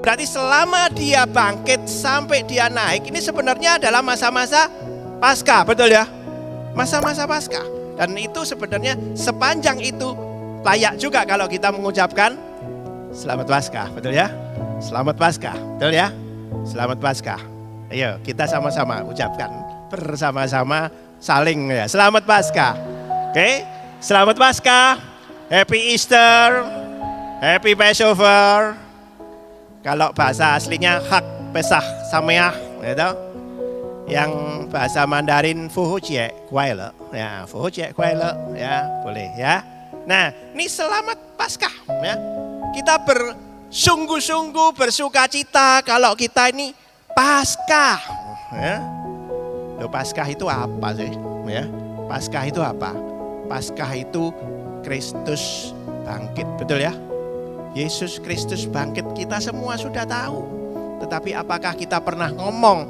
Berarti selama dia bangkit sampai dia naik, ini sebenarnya adalah masa-masa Paskah, betul ya? Masa-masa Paskah. Dan itu sebenarnya sepanjang itu layak juga kalau kita mengucapkan Selamat Paskah, betul ya? Selamat Paskah, betul ya? Selamat Paskah. Ayo kita sama-sama ucapkan bersama-sama saling ya. Selamat Paskah. Oke, Selamat Paskah. Happy Easter. Happy Passover. Kalau bahasa aslinya Hak Pesach Sameach, gitu. Yang bahasa Mandarin Fuhujie Kuaile, ya Fuhujie Kuaile, ya boleh ya. Nah, ini Selamat Paskah, ya. Kita bersungguh-sungguh bersuka cita kalau kita ini Paskah, ya. Loh, Paskah itu apa sih, ya? Paskah itu apa? Paskah itu Kristus bangkit, betul ya? Yesus Kristus bangkit kita semua sudah tahu. Tetapi apakah kita pernah ngomong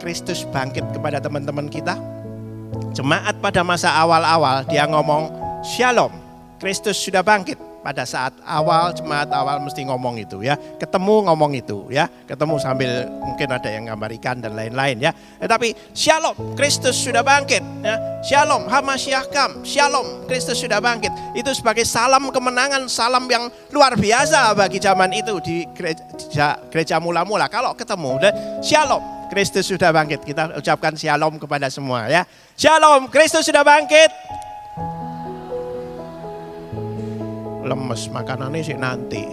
Kristus bangkit kepada teman-teman kita? Jemaat pada masa awal-awal dia ngomong Shalom, Kristus sudah bangkit. Pada saat awal, jemaat awal mesti ngomong itu ya. Ketemu ngomong itu ya. Ketemu sambil mungkin ada yang gambar ikan dan lain-lain ya. Tetapi Shalom, Kristus sudah bangkit ya. Shalom, Hamashiach kam. Shalom, Kristus sudah bangkit. Itu sebagai salam kemenangan, salam yang luar biasa bagi zaman itu di gereja mula-mula. Kalau ketemu, Shalom, Kristus sudah bangkit. Kita ucapkan Shalom kepada semua ya. Shalom, Kristus sudah bangkit. Lemes makanannya sih nanti,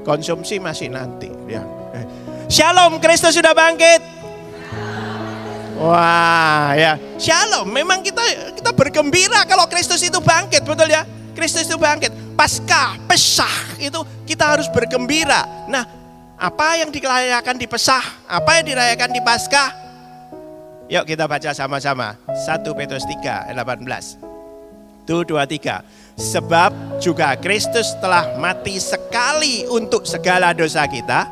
konsumsi masih nanti ya. Shalom, Kristus sudah bangkit. Wah ya, Shalom. Memang kita bergembira kalau Kristus itu bangkit, betul ya? Kristus itu bangkit. Paskah, Pesach itu kita harus bergembira. Nah, apa yang dirayakan di Pesach? Apa yang dirayakan di Paskah? Yuk kita baca sama-sama. 1 Petrus 3 ayat 18. 1, 2, 3. Sebab juga Kristus telah mati sekali untuk segala dosa kita.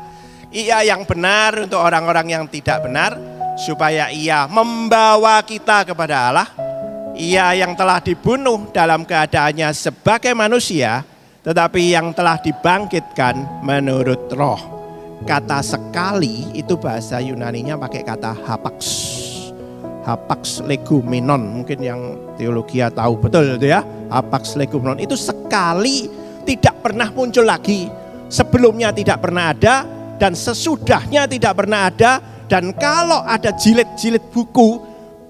Ia yang benar untuk orang-orang yang tidak benar, supaya ia membawa kita kepada Allah. Ia yang telah dibunuh dalam keadaannya sebagai manusia, tetapi yang telah dibangkitkan menurut roh. Kata sekali itu bahasa Yunaninya pakai kata hapax. Hapax legumenon, mungkin yang teologi tahu betul itu ya. Hapax legumenon itu sekali, tidak pernah muncul lagi. Sebelumnya tidak pernah ada dan sesudahnya tidak pernah ada. Dan kalau ada jilid-jilid buku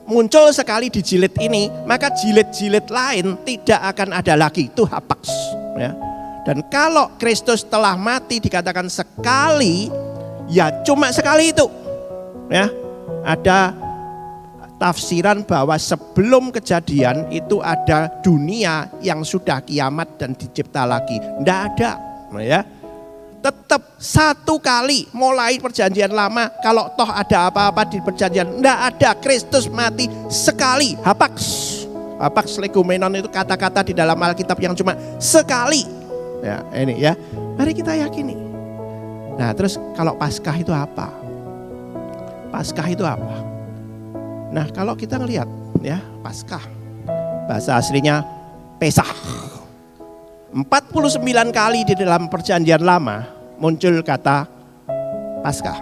muncul sekali di jilid ini, maka jilid-jilid lain tidak akan ada lagi. Itu hapax ya. Dan kalau Kristus telah mati dikatakan sekali, ya cuma sekali itu ya. Ada tafsiran bahwa sebelum kejadian itu ada dunia yang sudah kiamat dan dicipta lagi. Tidak ada ya. Tetap satu kali mulai perjanjian lama. Kalau toh ada apa-apa di perjanjian, tidak ada. Kristus mati sekali. Hapax. Hapax legumenon itu kata-kata di dalam Alkitab yang cuma sekali. Ya, ini ya. Mari kita yakini. Nah, terus kalau Paskah itu apa? Paskah itu apa? Nah, kalau kita ngelihat ya, Paskah bahasa aslinya Pesach. 49 kali di dalam perjanjian lama muncul kata Paskah.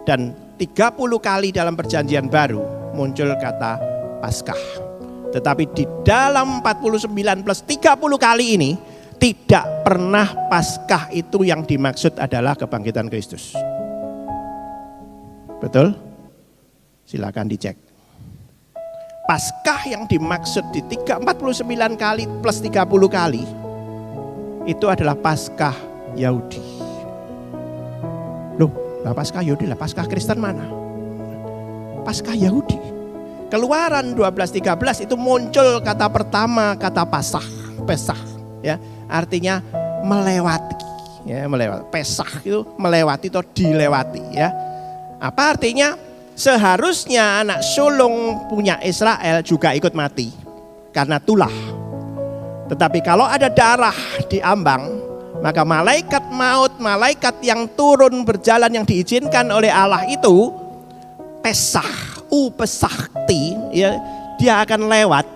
Dan 30 kali dalam perjanjian baru muncul kata Paskah. Tetapi di dalam 49 plus 30 kali ini tidak pernah Paskah itu yang dimaksud adalah kebangkitan Kristus. Betul? Silakan dicek. Paskah yang dimaksud di 49 kali plus 30 kali itu adalah Paskah Yahudi. Loh, lah Paskah Yahudi lah, Paskah Kristen mana? Paskah Yahudi. Keluaran 12:13 itu muncul kata pertama, kata Pesach ya, artinya melewati ya, melewati. Pesach itu melewati atau dilewati ya. Apa artinya? Seharusnya anak sulung punya Israel juga ikut mati karena tulah. Tetapi kalau ada darah di ambang, maka malaikat maut, malaikat yang turun berjalan yang diizinkan oleh Allah itu, Pesach, Pesachti, ya, dia akan lewat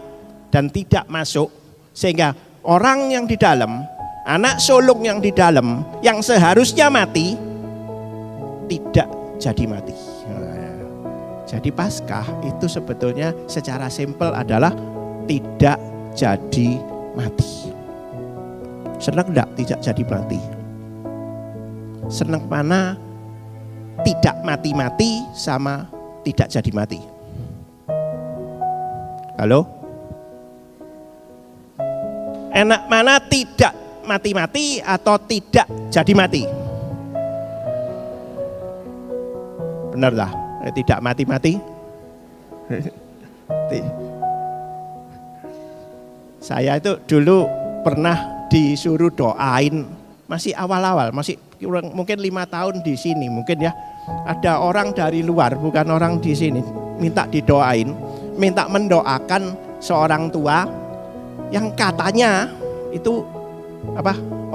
dan tidak masuk. Sehingga orang yang di dalam, anak sulung yang di dalam, yang seharusnya mati, tidak jadi mati. Jadi Paskah itu sebetulnya secara simpel adalah tidak jadi mati. Senang enggak tidak jadi mati? Senang mana tidak mati-mati sama tidak jadi mati? Halo? Enak mana tidak mati-mati atau tidak jadi mati? Benar dah, tidak mati-mati. Saya itu dulu pernah disuruh doain, masih awal-awal, masih mungkin 5 tahun di sini mungkin ya. Ada orang dari luar, bukan orang di sini, minta didoain, minta mendoakan seorang tua yang katanya itu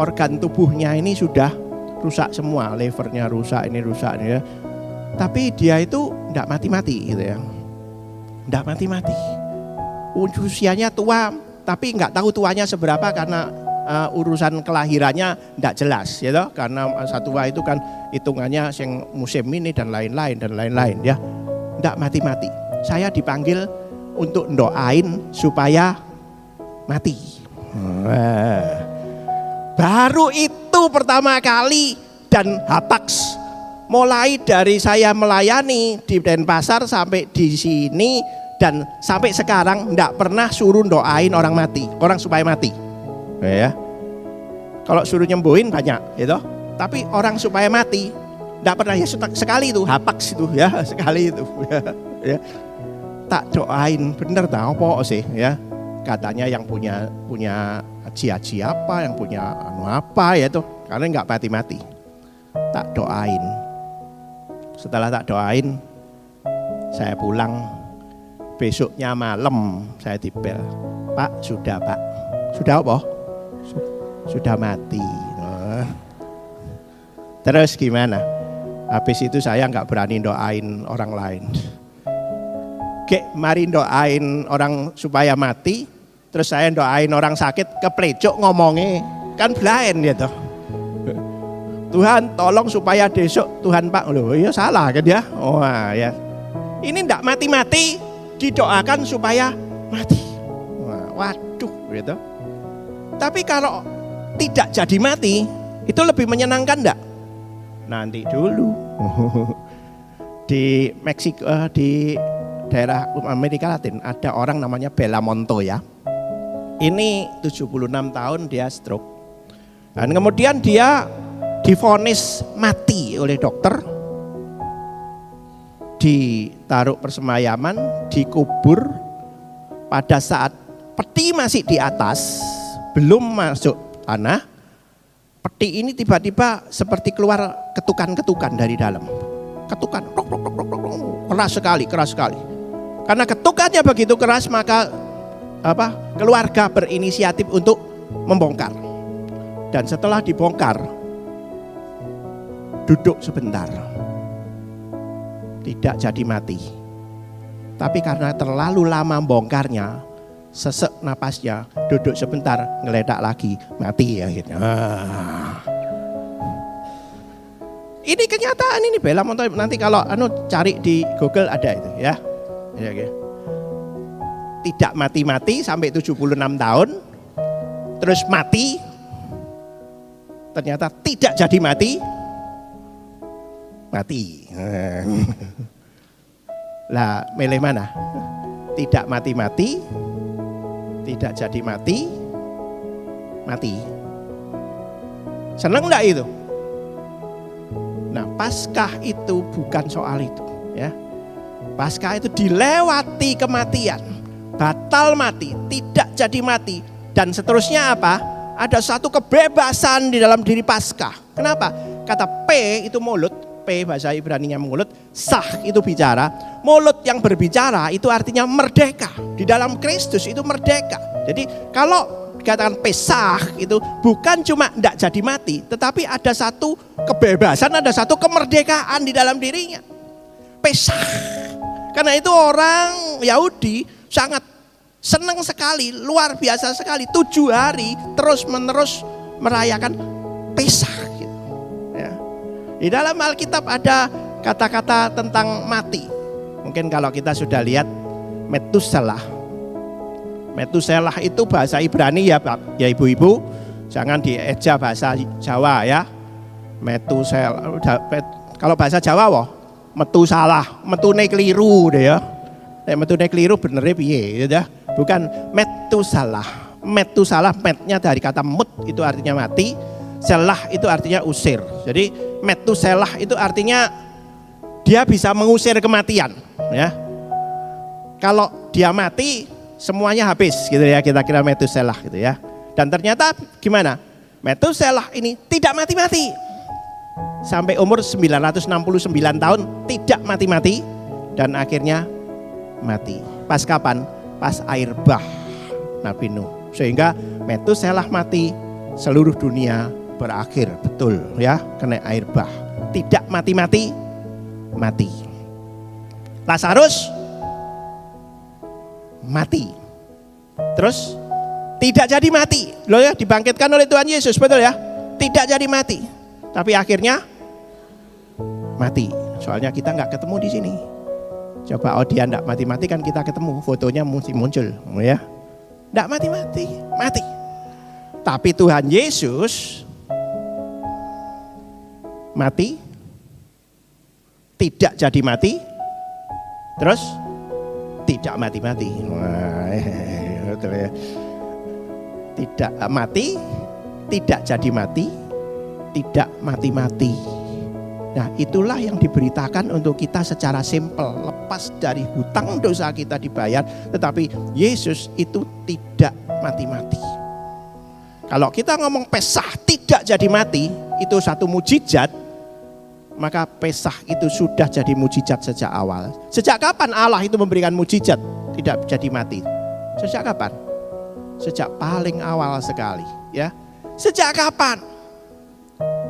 organ tubuhnya ini sudah rusak semua, levernya rusak, ini rusak ini ya. Tapi dia itu enggak mati-mati gitu ya. Enggak mati-mati. Usianya tua, tapi enggak tahu tuanya seberapa karena urusan kelahirannya enggak jelas ya toh, karena satwa itu kan hitungannya yang musim ini dan lain-lain ya. Enggak mati-mati. Saya dipanggil untuk doain supaya mati. Baru itu pertama kali dan hataks. Mulai dari saya melayani di Denpasar sampai di sini dan sampai sekarang enggak pernah suruh doain orang mati, orang supaya mati. Ya. Kalau suruh nyembuhin banyak, gitu. Tapi orang supaya mati enggak pernah, ya sekali itu, hapaks itu ya, sekali itu. Ya. Tak doain, bener tak apa sih ya. Katanya yang punya haji apa, yang punya apa ya tuh, karena enggak mati-mati. Tak doain. Setelah tak doain, saya pulang. Besoknya malam saya dibel, Pak, sudah Pak. Sudah apa? Sudah mati. Terus gimana? Habis itu saya nggak berani doain orang lain. Mari doain orang supaya mati, terus saya doain orang sakit, keplecok ngomongnya, kan blind ya toh. Tuhan tolong supaya besok Tuhan Pak, loh ya salah kan ya. Oh ya, ini ndak mati-mati didoakan supaya mati. Waduh gitu. Tapi kalau tidak jadi mati itu lebih menyenangkan ndak? Nanti dulu. Di Meksiko, di daerah Amerika Latin ada orang namanya Bella Montoya. Ini 76 tahun dia stroke. Dan kemudian dia divonis mati oleh dokter, ditaruh persemayaman, dikubur. Pada saat peti masih di atas, belum masuk tanah, peti ini tiba-tiba seperti keluar ketukan-ketukan dari dalam. Ketukan, keras sekali. Karena ketukannya begitu keras, maka keluarga berinisiatif untuk membongkar. Dan setelah dibongkar, duduk sebentar, tidak jadi mati. Tapi karena terlalu lama bongkarnya, sesek napasnya, duduk sebentar, ngeledak lagi, mati akhirnya. Ini kenyataan ini, Bella Montoya. Nanti kalau cari di Google ada itu ya. Tidak mati-mati sampai 76 tahun, terus mati, ternyata tidak jadi mati. Lah milih mana? Tidak mati-mati, tidak jadi mati. Seneng enggak itu? Nah, Paskah itu bukan soal itu ya. Paskah itu dilewati kematian, batal mati, tidak jadi mati, dan seterusnya apa? Ada satu kebebasan di dalam diri Paskah. Kenapa? Kata P itu mulut, P bahasa Ibraninya mulut, sah itu bicara. Mulut yang berbicara itu artinya merdeka. Di dalam Kristus itu merdeka. Jadi kalau dikatakan Pesah itu bukan cuma tidak jadi mati, tetapi ada satu kebebasan, ada satu kemerdekaan di dalam dirinya. Pesah. Karena itu orang Yahudi sangat senang sekali, luar biasa sekali, 7 hari terus menerus merayakan Pesah. Gitu. Ya. Di dalam Alkitab ada kata-kata tentang mati. Mungkin kalau kita sudah lihat Metuselah. Metuselah itu bahasa Ibrani ya Pak, ya ibu-ibu. Jangan dieja bahasa Jawa ya. Metuselah. Kalau bahasa Jawa wah, Metusalah, metune keliru deh ya. Metune keliru benernya piye ya. Bukan Metusalah. Metusalah metnya dari kata mut itu artinya mati. Selah itu artinya usir. Jadi Metuselah itu artinya dia bisa mengusir kematian ya. Kalau dia mati semuanya habis gitu ya, kita kira Metuselah gitu ya. Dan ternyata gimana? Metuselah ini tidak mati-mati. Sampai umur 969 tahun tidak mati-mati dan akhirnya mati. Pas kapan? Pas air bah Nabi Nuh. Sehingga Metuselah mati, seluruh dunia berakhir betul ya, kena air bah. Tidak mati-mati, mati. Lazarus mati. Terus tidak jadi mati. Loh ya, dibangkitkan oleh Tuhan Yesus, betul ya? Tidak jadi mati. Tapi akhirnya mati. Soalnya kita nggak ketemu di sini. Coba dia enggak mati-mati kan kita ketemu, fotonya mesti muncul, ya. Enggak mati-mati, mati. Tapi Tuhan Yesus mati, tidak jadi mati, terus tidak mati-mati. Tidak mati, tidak jadi mati, tidak mati-mati. Nah, itulah yang diberitakan untuk kita secara simpel. Lepas dari hutang dosa kita dibayar, tetapi Yesus itu tidak mati-mati. Kalau kita ngomong Pesah tidak jadi mati, itu satu mujizat, maka Pesah itu sudah jadi mujizat sejak awal. Sejak kapan Allah itu memberikan mujizat tidak jadi mati? Sejak kapan? Sejak paling awal sekali, ya. Sejak kapan?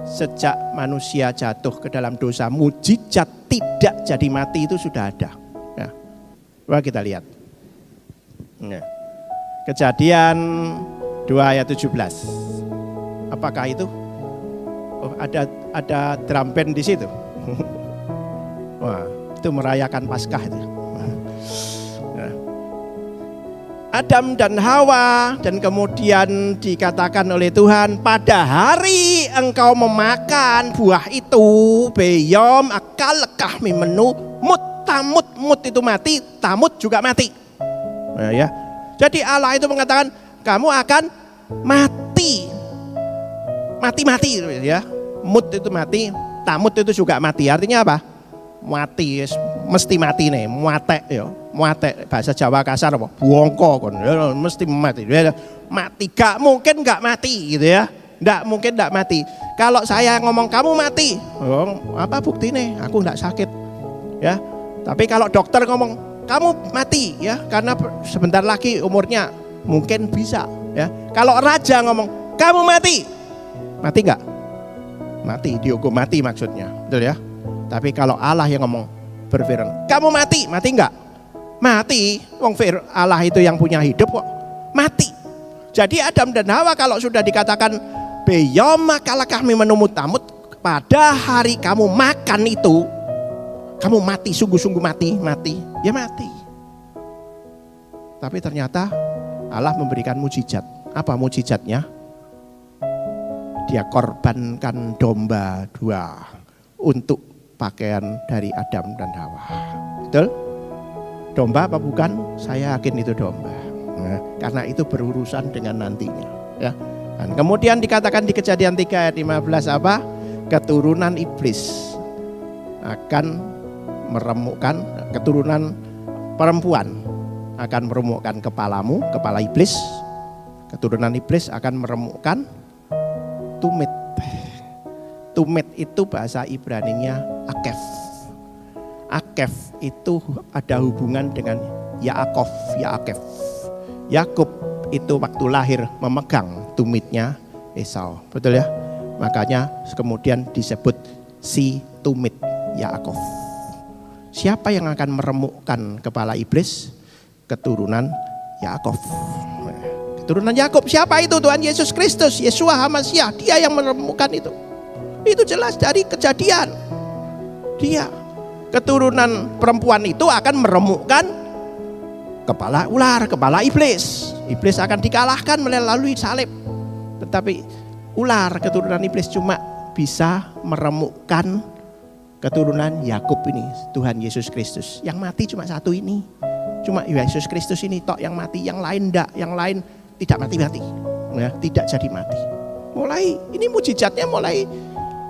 Sejak manusia jatuh ke dalam dosa, mujizat tidak jadi mati itu sudah ada. Nah, coba kita lihat. Nah, Kejadian 2 ayat 17. Apakah itu? Oh, ada drum band di situ. Wah, itu merayakan Paskah itu. Nah. Adam dan Hawa, dan kemudian dikatakan oleh Tuhan, pada hari engkau memakan buah itu, beyom akal lekah mimenu mut tamut, mut itu mati, tamut juga mati. Nah, ya. Jadi Allah itu mengatakan kamu akan mati, mati ya. Mut itu mati, tamut itu juga mati. Artinya apa? Mati, mesti mati nih, muatek ya. Muatek bahasa Jawa kasar apa? Buongko kon, mesti mati. Mati, gak mungkin gak mati gitu ya. Gak mungkin gak mati. Kalau saya ngomong kamu mati, oh, apa bukti nih? Aku gak sakit, ya. Tapi kalau dokter ngomong kamu mati, ya, karena sebentar lagi umurnya, mungkin bisa, ya. Kalau raja ngomong kamu mati, mati gak? Mati, dihukum mati maksudnya, betul ya. Tapi kalau Allah yang ngomong berfirman, kamu mati, mati enggak? Mati, wong Allah itu yang punya hidup kok, mati. Jadi Adam dan Hawa kalau sudah dikatakan beyoma kalakah menumut tamut, pada hari kamu makan itu, kamu mati, sungguh-sungguh mati, ya mati. Tapi ternyata Allah memberikan mujizat. Apa mujizatnya? Dia korbankan domba 2 untuk pakaian dari Adam dan Hawa. Betul? Domba apa bukan? Saya yakin itu domba. Nah, karena itu berurusan dengan nantinya. Ya. Dan kemudian dikatakan di Kejadian 3 ayat 15 apa? Keturunan iblis akan meremukkan, keturunan perempuan akan meremukkan kepalamu, kepala iblis. Keturunan iblis akan meremukkan tumit. Tumit itu bahasa Ibraninya akef. Akef itu ada hubungan dengan Yaakov, Yaakef. Yakub itu waktu lahir memegang tumitnya Esau, betul ya? Makanya kemudian disebut si tumit Yaakov. Siapa yang akan meremukkan kepala iblis? Keturunan Yaakov. Keturunan Yakub siapa itu? Tuhan Yesus Kristus, Yeshua HaMasyiah, dia yang meremukkan itu. Itu jelas dari Kejadian. Dia keturunan perempuan itu akan meremukkan kepala ular, kepala iblis. Iblis akan dikalahkan melalui salib. Tetapi ular keturunan iblis cuma bisa meremukkan keturunan Yakub ini, Tuhan Yesus Kristus. Yang mati cuma satu ini. Cuma Yesus Kristus ini tok yang mati, yang lain enggak, yang lain tidak mati-mati. Ya, tidak jadi mati. Mulai ini mujizatnya mulai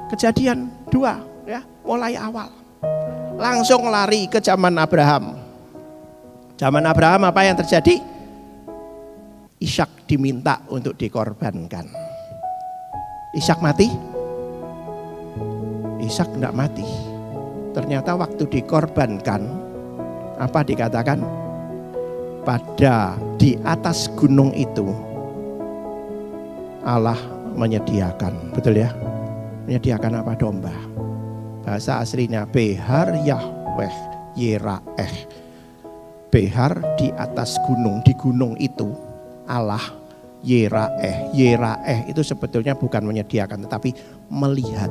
Kejadian 2 ya, mulai awal. Langsung lari ke zaman Abraham. Zaman Abraham apa yang terjadi? Ishak diminta untuk dikorbankan. Ishak mati? Ishak tidak mati. Ternyata waktu dikorbankan, apa dikatakan? Pada di atas gunung itu Allah menyediakan, betul ya? Menyediakan apa? Domba. Bahasa aslinya Behar Yahweh Yeraeh. Behar di atas gunung, di gunung itu Allah Yeraeh. Yeraeh itu sebetulnya bukan menyediakan tetapi melihat,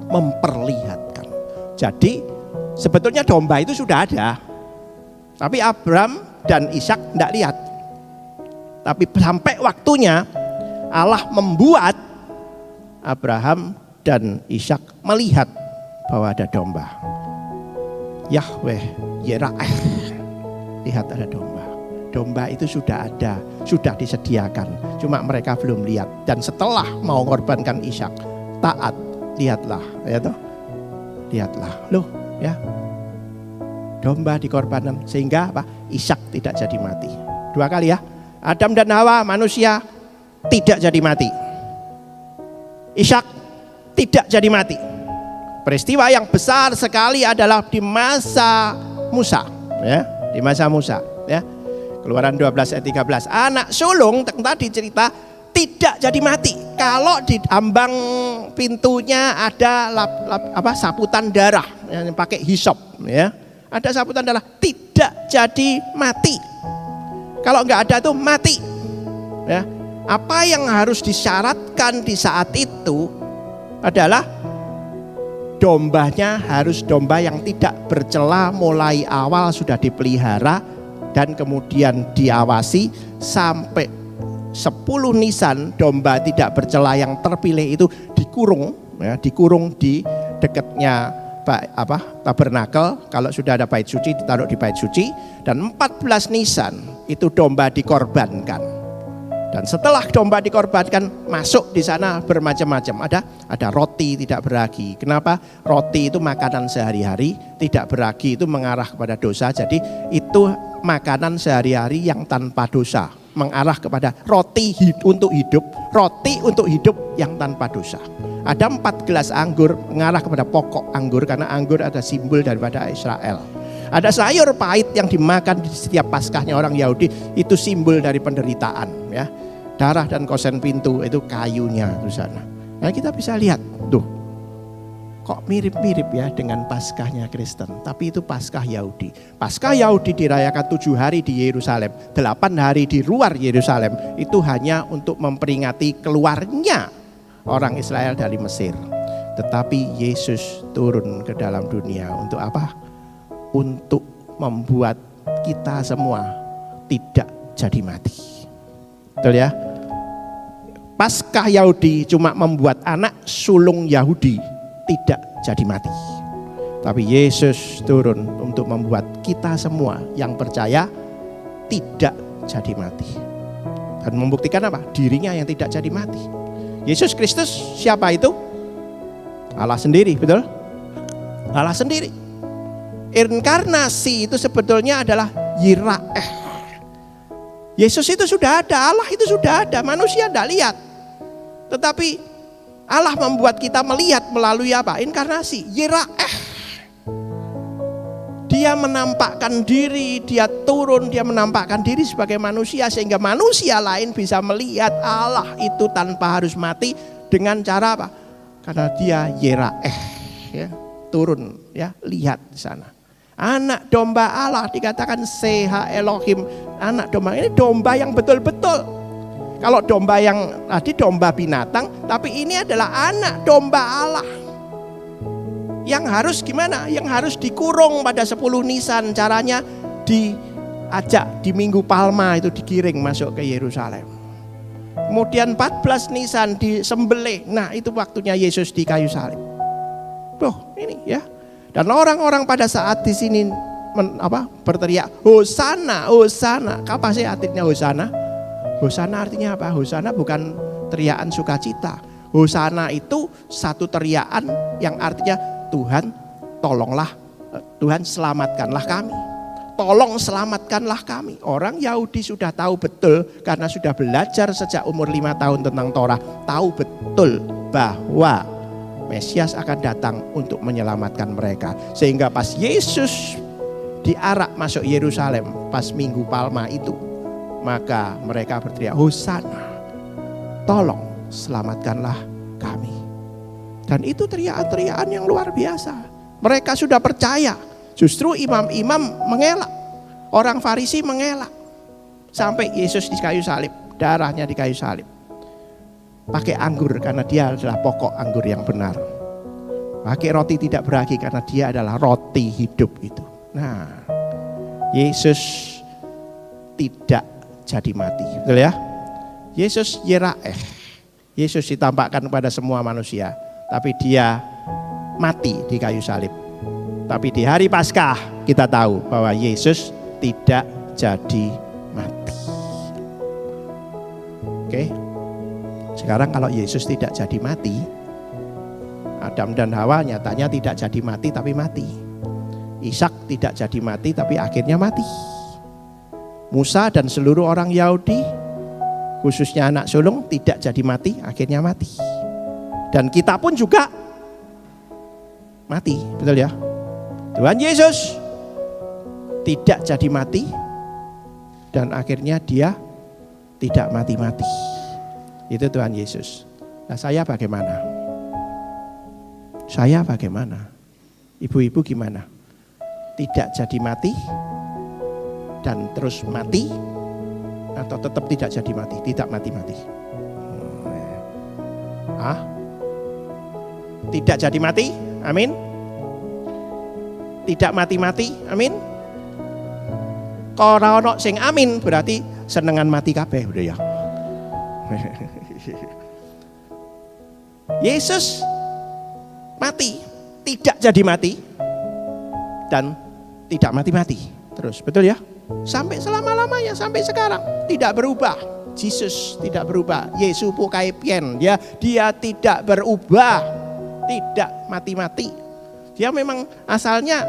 memperlihatkan. Jadi sebetulnya domba itu sudah ada. Tapi Abraham dan Ishak tidak lihat. Tapi sampai waktunya Allah membuat Abraham dan Ishak melihat bahwa ada domba. Yahweh Yeraeh. Lihat ada domba. Domba itu sudah ada, sudah disediakan. Cuma mereka belum lihat. Dan setelah mau mengorbankan Ishak, taat, lihatlah, ya toh. Lihatlah, loh, ya. Domba dikorbankan sehingga apa? Ishak tidak jadi mati. 2 kali ya. Adam dan Hawa manusia tidak jadi mati. Ishak tidak jadi mati. Peristiwa yang besar sekali adalah di masa Musa, ya, di masa Musa, ya. Keluaran 12 ayat 13. Anak sulung tadi cerita tidak jadi mati. Kalau di ambang pintunya ada saputan darah yang pakai hisop, ya. Ada saputan darah, tidak jadi mati. Kalau nggak ada itu mati. Ya. Apa yang harus disyaratkan di saat itu adalah dombanya harus domba yang tidak bercela, mulai awal sudah dipelihara dan kemudian diawasi sampai 10 Nisan. Domba tidak bercela yang terpilih itu dikurung, ya, dikurung di dekatnya tabernakel. Kalau sudah ada bait suci ditaruh di bait suci. Dan 14 Nisan itu domba dikorbankan. Dan setelah domba dikorbankan, masuk di sana bermacam-macam. Ada roti tidak beragi. Kenapa? Roti itu makanan sehari-hari, tidak beragi itu mengarah kepada dosa. Jadi itu makanan sehari-hari yang tanpa dosa, mengarah kepada roti untuk hidup, roti untuk hidup yang tanpa dosa. Ada 4 gelas anggur mengarah kepada pokok anggur, karena anggur ada simbol daripada Israel. Ada sayur pahit yang dimakan di setiap Paskahnya orang Yahudi, itu simbol dari penderitaan, ya. Darah dan kosen pintu itu kayunya di sana. Nah, kita bisa lihat, tuh, kok mirip-mirip ya dengan Paskahnya Kristen, tapi itu Paskah Yahudi. Paskah Yahudi dirayakan 7 hari di Yerusalem, 8 hari di luar Yerusalem. Itu hanya untuk memperingati keluarnya orang Israel dari Mesir. Tetapi Yesus turun ke dalam dunia untuk apa? Untuk membuat kita semua tidak jadi mati. Betul ya? Paskah Yahudi cuma membuat anak sulung Yahudi tidak jadi mati. Tapi Yesus turun untuk membuat kita semua yang percaya tidak jadi mati. Dan membuktikan apa? Dirinya yang tidak jadi mati. Yesus Kristus siapa itu? Allah sendiri, betul? Allah sendiri. Inkarnasi itu sebetulnya adalah Yiraeh. Yesus itu sudah ada, Allah itu sudah ada, manusia tidak lihat. Tetapi Allah membuat kita melihat melalui apa? Inkarnasi, Yiraeh. Dia menampakkan diri, dia turun, dia menampakkan diri sebagai manusia sehingga manusia lain bisa melihat Allah itu tanpa harus mati dengan cara apa? Karena dia Yiraeh, ya, turun, ya, lihat di sana. Anak domba Allah dikatakan Seha Elohim. Anak domba ini domba yang betul-betul. Kalau domba yang tadi domba binatang, tapi ini adalah anak domba Allah. Yang harus gimana? Yang harus dikurung pada 10 Nisan. Caranya diajak di Minggu Palma itu digiring masuk ke Yerusalem. Kemudian 14 Nisan disembelih. Nah, itu waktunya Yesus di kayu salib. Ini ya. Dan orang-orang pada saat di sini berteriak, Hosana, Hosana. Apa sih artinya Hosana? Hosana artinya apa? Hosana bukan teriakan sukacita. Hosana itu satu teriakan yang artinya Tuhan tolonglah, Tuhan selamatkanlah kami. Tolong selamatkanlah kami. Orang Yahudi sudah tahu betul karena sudah belajar sejak umur 5 tahun tentang Torah. Tahu betul bahwa Mesias akan datang untuk menyelamatkan mereka. Sehingga pas Yesus diarak masuk Yerusalem pas Minggu Palma itu, maka mereka berteriak, Hosana, tolong selamatkanlah kami. Dan itu teriakan-teriakan yang luar biasa. Mereka sudah percaya. Justru imam-imam mengelak. Orang Farisi mengelak. Sampai Yesus di kayu salib. Darahnya di kayu salib. Pakai anggur karena dia adalah pokok anggur yang benar. Pakai roti tidak beragi karena dia adalah roti hidup itu. Nah, Yesus tidak jadi mati. Betul ya? Yesus Yeraeh. Yesus ditampakkan kepada semua manusia. Tapi dia mati di kayu salib. Tapi di hari Paskah kita tahu bahwa Yesus tidak jadi mati. Oke. Sekarang kalau Yesus tidak jadi mati, Adam dan Hawa nyatanya tidak jadi mati tapi mati. Ishak tidak jadi mati tapi akhirnya mati. Musa dan seluruh orang Yahudi, khususnya anak sulung, tidak jadi mati, akhirnya mati. Dan kita pun juga mati, betul ya? Tuhan Yesus tidak jadi mati dan akhirnya dia tidak mati-mati. Itu Tuhan Yesus. Nah, saya bagaimana? Saya bagaimana? Ibu-ibu gimana? Tidak jadi mati dan terus mati atau tetap tidak jadi mati, tidak mati-mati? Tidak jadi mati, amin. Tidak mati-mati, amin. Kalau ono sing amin berarti senengan mati kabeh udah ya. Yesus mati, tidak jadi mati dan tidak mati-mati terus, betul ya? Sampai selama-lamanya, sampai sekarang tidak berubah. Yesus tidak berubah. Yesus pukai pien, dia tidak berubah. Tidak mati-mati. Dia memang asalnya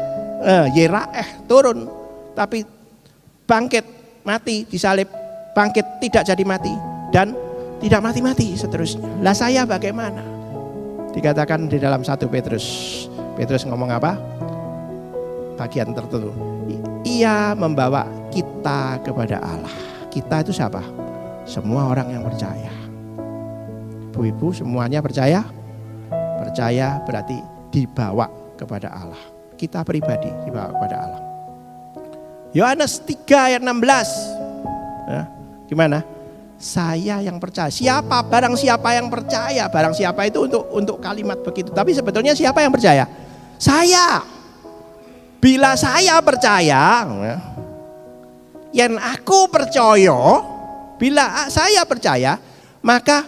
Yeraeh turun, tapi bangkit mati disalib, bangkit tidak jadi mati dan tidak mati-mati seterusnya. Lah saya bagaimana? Dikatakan di dalam 1 Petrus. Petrus ngomong apa? Bagian tertentu. Ia membawa kita kepada Allah. Kita itu siapa? Semua orang yang percaya. Ibu-ibu semuanya percaya? Percaya berarti dibawa kepada Allah. Kita pribadi dibawa kepada Allah. Yohanes 3 ayat 16. Ya, gimana? Saya yang percaya. Siapa? Barang siapa yang percaya. Barang siapa itu untuk kalimat begitu. Tapi sebetulnya siapa yang percaya? Saya. Bila saya percaya, yang aku percaya, bila saya percaya, maka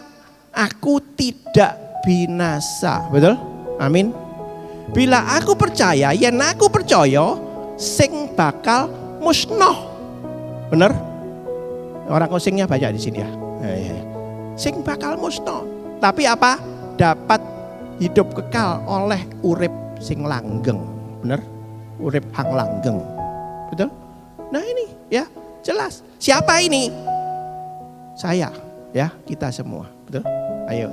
aku tidak binasa, betul? Amin. Bila aku percaya, yen aku percaya, sing bakal musnah, bener? Orang osingnya banyak di sini ya. Sing bakal musnah, tapi apa? Dapat hidup kekal oleh urip sing langgeng, bener? Urip hang langgeng, betul? Nah ini ya jelas. Siapa ini? Saya, ya kita semua, betul? Ayo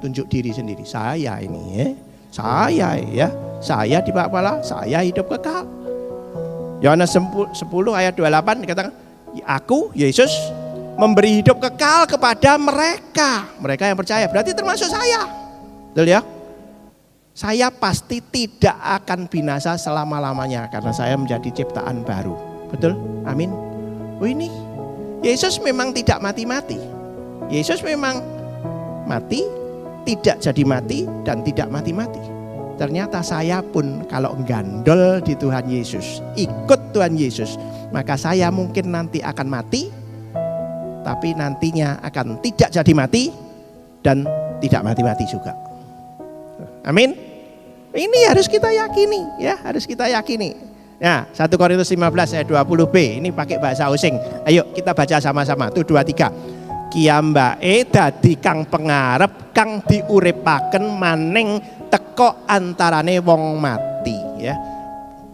tunjuk diri sendiri. Saya ini ya. Saya ya. Saya di bawah Allah, saya hidup kekal. Yohanes 10 ayat 28 dikatakan, aku Yesus memberi hidup kekal kepada mereka. Mereka yang percaya, berarti termasuk saya. Betul ya? Saya pasti tidak akan binasa selama-lamanya karena saya menjadi ciptaan baru. Betul? Amin. Oh ini Yesus memang tidak mati-mati. Yesus memang mati, tidak jadi mati, dan tidak mati-mati. Ternyata saya pun kalau gandol di Tuhan Yesus, ikut Tuhan Yesus, maka saya mungkin nanti akan mati, tapi nantinya akan tidak jadi mati dan tidak mati-mati juga. Amin. Ini harus kita yakini, ya, harus kita yakini. Nah, 1 Korintus 15 ayat 20b, ini pakai bahasa osing. Ayo kita baca sama-sama. 1, 2, 3. Kiambake dadi kang pengarep kang diuripaken maning teko antarane wong mati, ya.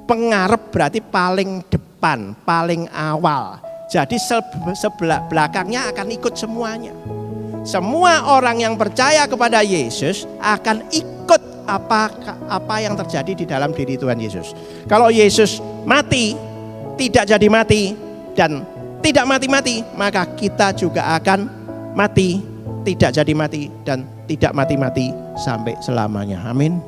Pengarep berarti paling depan, paling awal. Jadi sebelah belakangnya akan ikut semuanya. Semua orang yang percaya kepada Yesus akan ikut apa yang terjadi di dalam diri Tuhan Yesus. Kalau Yesus mati, tidak jadi mati, dan tidak mati-mati, maka kita juga akan mati, tidak jadi mati, dan tidak mati-mati sampai selamanya. Amin.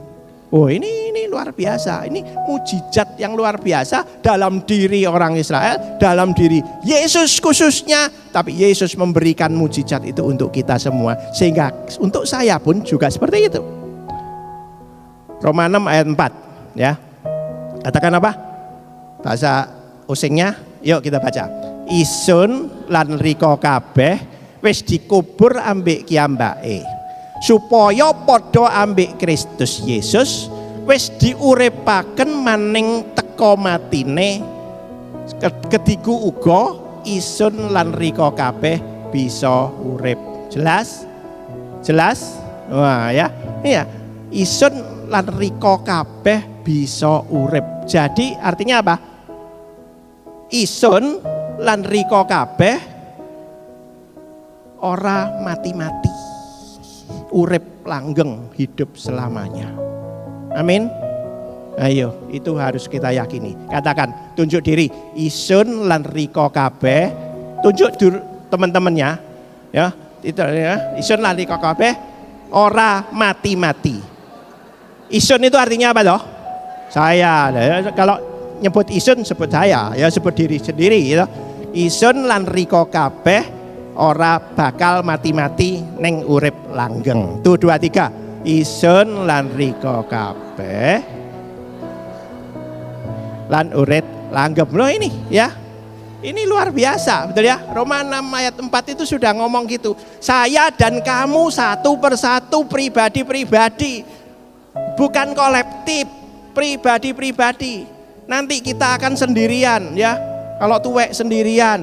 Oh, ini luar biasa. Ini mujizat yang luar biasa dalam diri orang Israel, dalam diri Yesus khususnya. Tapi Yesus memberikan mujizat itu untuk kita semua, sehingga untuk saya pun juga seperti itu. Roma 6 ayat 4, ya. Katakan apa? Bahasa osingnya, yuk kita baca. Isun lan riko kabeh wis dikubur ambek kiambake, supaya padha ambek Kristus Yesus wis diuripaken maning teka matine, ketiku uga isun lan riko kabeh bisa urip. Jelas? Jelas? Wah, ya. Iya, isun lan riko kabeh bisa urip. Jadi artinya apa? Isun lan riko kabeh ora mati-mati, urip langgeng, hidup selamanya. Amin. Ayo, itu harus kita yakini. Katakan, tunjuk diri. Isun lan riko kabeh. Tunjuk teman-temannya, ya. Itu ya. Isun lan riko kabeh ora mati-mati. Isun itu artinya apa toh? Saya. Kalau nyebut isun sebut saya, ya sebut diri sendiri gitu. Isun lan riko kabeh ora bakal mati-mati neng urip langgeng. Tuh 2, 3. Isun lan riko kabeh lan urip langgeng. Loh ini ya. Ini luar biasa, betul ya? Roma 6 ayat 4 itu sudah ngomong gitu. Saya dan kamu satu persatu, pribadi-pribadi. Bukan kolektif, pribadi-pribadi. Nanti kita akan sendirian, ya. Kalau tuwek sendirian,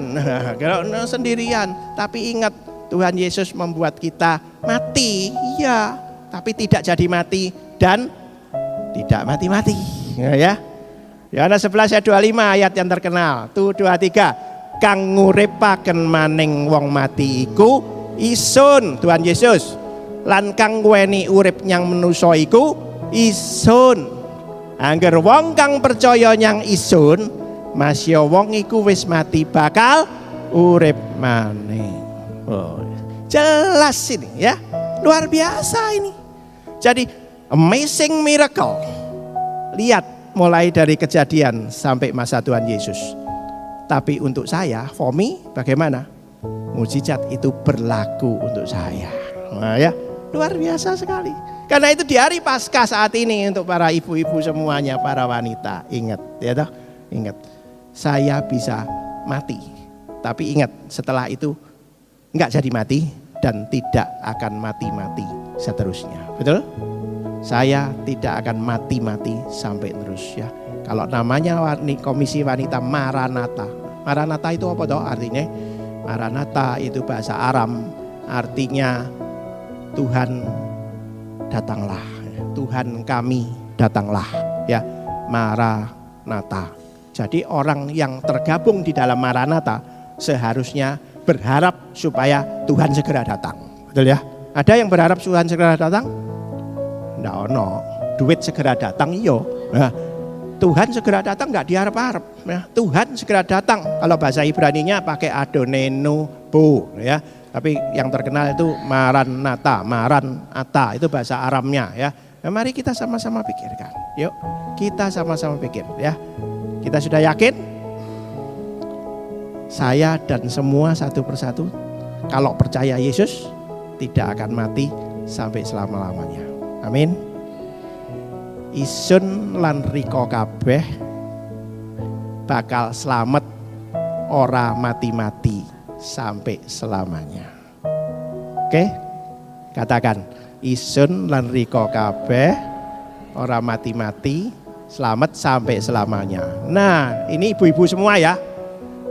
kalau sendirian. Tapi ingat, Tuhan Yesus membuat kita mati, iya. Tapi tidak jadi mati dan tidak mati-mati, ya. Yohanes 11 ayat 25, ayat yang terkenal. Tuh 2, 3. Kang nguripaken maning wong mati iku isun, Tuhan Yesus. Lan kang weni urip nyang manusa iku isun. Angger wong kang percaya nyang isun, masya wong iku wis mati bakal urip maneh. Oh, jelas ini ya, luar biasa ini. Jadi amazing miracle. Lihat mulai dari kejadian sampai masa Tuhan Yesus. Tapi untuk saya, for me, bagaimana? Mujizat itu berlaku untuk saya. Nah, ya, luar biasa sekali. Karena itu di hari Paskah saat ini untuk para ibu-ibu semuanya, para wanita, ingat, ya toh, ingat. Saya bisa mati, tapi ingat setelah itu enggak jadi mati dan tidak akan mati-mati seterusnya. Betul? Saya tidak akan mati-mati sampai terus ya. Kalau namanya Komisi Wanita Maranatha. Maranatha itu apa toh artinya? Maranatha itu bahasa Aram, artinya Tuhan datanglah. Tuhan kami datanglah ya. Maranatha. Jadi orang yang tergabung di dalam Maranatha seharusnya berharap supaya Tuhan segera datang. Betul ya? Ada yang berharap Tuhan segera datang? Nggak ono. Duit segera datang iyo. Nah, Tuhan segera datang nggak diharap-harap. Ya, Tuhan segera datang. Kalau bahasa Ibraninya pakai adonenu bo, ya. Tapi yang terkenal itu Maranatha, Maranatha itu bahasa Aramnya, ya. Nah, mari kita sama-sama pikirkan. Yuk, kita sama-sama pikir, ya. Kita sudah yakin? Saya dan semua satu persatu kalau percaya Yesus tidak akan mati sampai selama-lamanya. Amin. Isun lan riko kabeh bakal selamat, ora mati-mati sampai selamanya. Oke? Katakan, isun lan riko kabeh ora mati-mati, selamat sampai selamanya. Nah, ini ibu-ibu semua ya.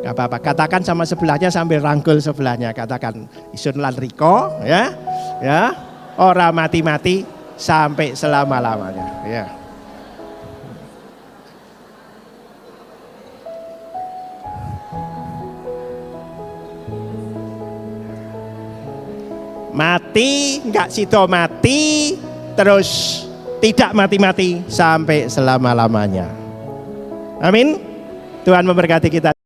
Gak apa-apa, katakan sama sebelahnya sambil rangkul sebelahnya. Katakan, isun lan riko ya. Ya, ora mati-mati sampai selama-lamanya ya. Mati, enggak sido mati, terus tidak mati-mati sampai selama-lamanya. Amin. Tuhan memberkati kita.